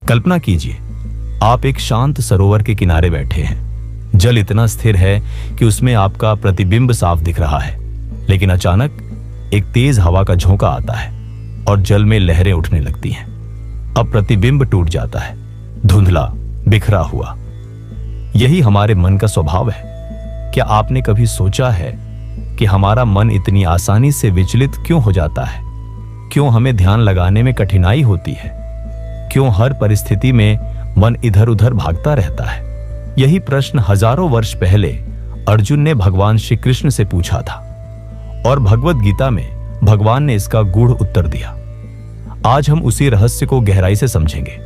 कल्पना कीजिए, आप एक शांत सरोवर के किनारे बैठे हैं। जल इतना स्थिर है कि उसमें आपका प्रतिबिंब साफ दिख रहा है, लेकिन अचानक एक तेज हवा का झोंका आता है और जल में लहरें उठने लगती हैं। अब प्रतिबिंब टूट जाता है, धुंधला, बिखरा हुआ। यही हमारे मन का स्वभाव है। क्या आपने कभी सोचा है कि हमारा मन इतनी आसानी से विचलित क्यों हो जाता है? क्यों हमें ध्यान लगाने में कठिनाई होती है? क्यों हर परिस्थिति में मन इधर उधर भागता रहता है? यही प्रश्न हजारों वर्ष पहले अर्जुन ने भगवान श्री कृष्ण से पूछा था और भगवद गीता में भगवान ने इसका गूढ़ उत्तर दिया। आज हम उसी रहस्य को गहराई से समझेंगे।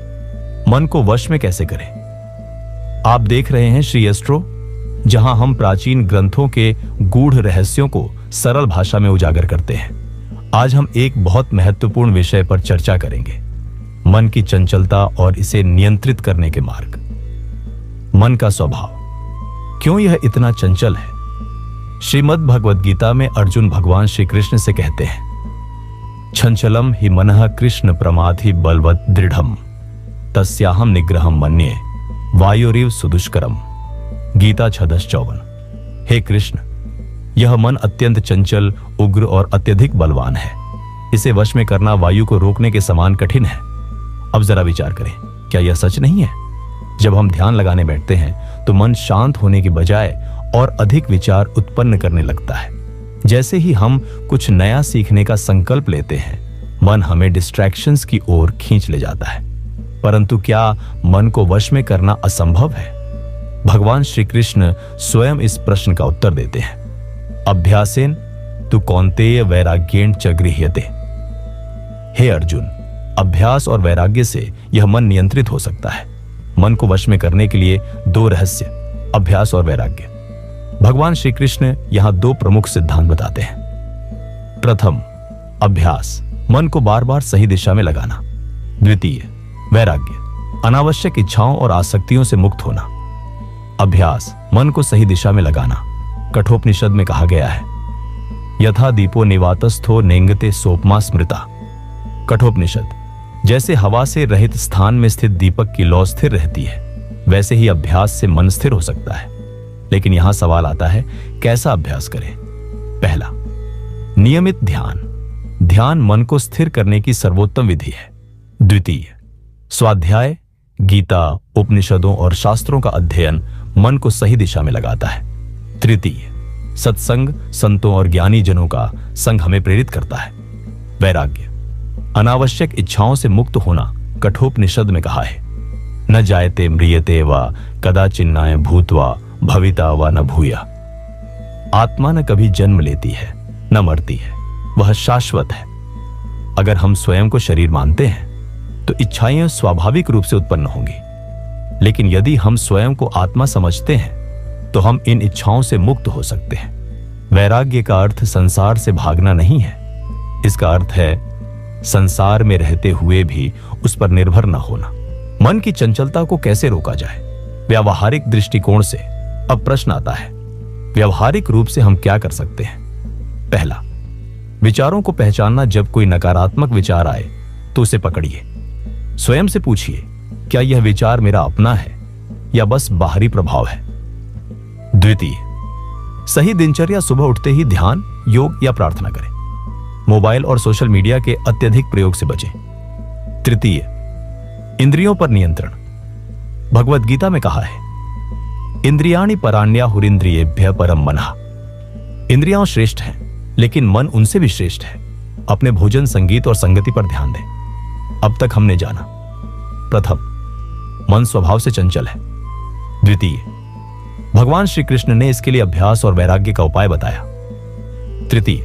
मन को वश में कैसे करें? आप देख रहे हैं श्री एस्ट्रो, जहां हम प्राचीन ग्रंथों के गूढ़ रहस्यों को सरल भाषा में उजागर करते हैं। आज हम एक बहुत महत्वपूर्ण विषय पर चर्चा करेंगे, मन की चंचलता और इसे नियंत्रित करने के मार्ग। मन का स्वभाव, क्यों यह इतना चंचल है? श्रीमद् भगवद गीता में अर्जुन भगवान श्री कृष्ण से कहते हैं, चंचलम हि मनः कृष्ण प्रमाथि बलवत् दृढ़म तस्याहम निग्रहम मन्ये वायुरिव सुदुष्करम। गीता 6:54। हे कृष्ण, यह मन अत्यंत चंचल, उग्र और अत्यधिक बलवान है। इसे वश में करना वायु को रोकने के समान कठिन है। अब जरा विचार करें, क्या यह सच नहीं है? जब हम ध्यान लगाने बैठते हैं तो मन शांत होने की बजाय और अधिक विचार उत्पन्न करने लगता है। जैसे ही हम कुछ नया सीखने का संकल्प लेते हैं, मन हमें डिस्ट्रैक्शंस की ओर खींच ले जाता है। परंतु क्या मन को वश में करना असंभव है? भगवान श्री कृष्ण स्वयं इस प्रश्न का उत्तर देते हैं। अभ्यासेन तु कौन्तेय वैराग्येण च गृह्यते। हे अर्जुन, अभ्यास और वैराग्य से यह मन नियंत्रित हो सकता है। मन को वश में करने के लिए दो रहस्य, अभ्यास और वैराग्य। भगवान श्री कृष्ण यहां दो प्रमुख सिद्धांत बताते हैं। प्रथम, अभ्यास, मन को बार बार सही दिशा में लगाना। द्वितीय, वैराग्य, अनावश्यक इच्छाओं और आसक्तियों से मुक्त होना। अभ्यास, मन को सही दिशा में लगाना। कठोपनिषद में कहा गया है, यथा दीपो निवातस्थो नेंगते सोपमा स्मृता। कठोपनिषद, जैसे हवा से रहित स्थान में स्थित दीपक की लौ स्थिर रहती है, वैसे ही अभ्यास से मन स्थिर हो सकता है। लेकिन यहां सवाल आता है, कैसा अभ्यास करें? पहला, नियमित ध्यान। ध्यान मन को स्थिर करने की सर्वोत्तम विधि है। द्वितीय, स्वाध्याय, गीता, उपनिषदों और शास्त्रों का अध्ययन मन को सही दिशा में लगाता है। तृतीय, सत्संग, संतों और ज्ञानी जनों का संग हमें प्रेरित करता है। वैराग्य, अनावश्यक इच्छाओं से मुक्त होना। कठोपनिषद में कहा है, न जायते म्रियते वा कदाचिन्नाय भूत्वा भविता वा न भूया। आत्मा न कभी जन्म लेती है न मरती है, वह शाश्वत है। अगर हम स्वयं को शरीर मानते हैं तो इच्छाएं स्वाभाविक रूप से उत्पन्न होंगी, लेकिन यदि हम स्वयं को आत्मा समझते हैं तो हम इन इच्छाओं से मुक्त हो सकते हैं। वैराग्य का अर्थ संसार से भागना नहीं है। इसका अर्थ है संसार में रहते हुए भी उस पर निर्भर न होना। मन की चंचलता को कैसे रोका जाए? व्यावहारिक दृष्टिकोण से अब प्रश्न आता है, व्यावहारिक रूप से हम क्या कर सकते हैं? पहला, विचारों को पहचानना। जब कोई नकारात्मक विचार आए तो उसे पकड़िए। स्वयं से पूछिए, क्या यह विचार मेरा अपना है या बस बाहरी प्रभाव है? द्वितीय, सही दिनचर्या, सुबह उठते ही ध्यान, योग या प्रार्थना करें। मोबाइल और सोशल मीडिया के अत्यधिक प्रयोग से बचें। तृतीय, इंद्रियों पर नियंत्रण। भगवद गीता में कहा है, इंद्रियाणि पराण्याहुरिंद्रियेभ्यः परम मनः। इंद्रियां श्रेष्ठ हैं, लेकिन मन उनसे भी श्रेष्ठ है। अपने भोजन, संगीत और संगति पर ध्यान दें। अब तक हमने जाना, प्रथम, मन स्वभाव से चंचल है। द्वितीय, भगवान श्री कृष्ण ने इसके लिए अभ्यास और वैराग्य का उपाय बताया। तृतीय,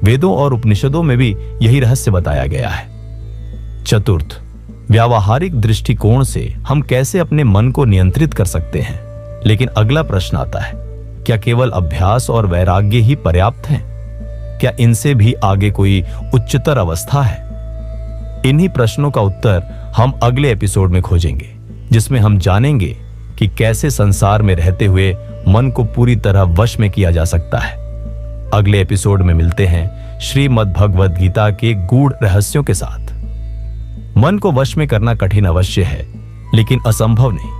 वेदों और उपनिषदों में भी यही रहस्य बताया गया है। चतुर्थ, व्यावहारिक दृष्टिकोण से हम कैसे अपने मन को नियंत्रित कर सकते हैं। लेकिन अगला प्रश्न आता है, क्या केवल अभ्यास और वैराग्य ही पर्याप्त हैं? क्या इनसे भी आगे कोई उच्चतर अवस्था है? इन्हीं प्रश्नों का उत्तर हम अगले एपिसोड में खोजेंगे, जिसमें हम जानेंगे कि कैसे संसार में रहते हुए मन को पूरी तरह वश में किया जा सकता है। अगले एपिसोड में मिलते हैं श्रीमद् भगवद गीता के गूढ़ रहस्यों के साथ। मन को वश में करना कठिन अवश्य है, लेकिन असंभव नहीं।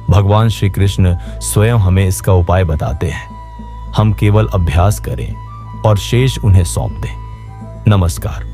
भगवान श्री कृष्ण स्वयं हमें इसका उपाय बताते हैं। हम केवल अभ्यास करें और शेष उन्हें सौंप दें। नमस्कार।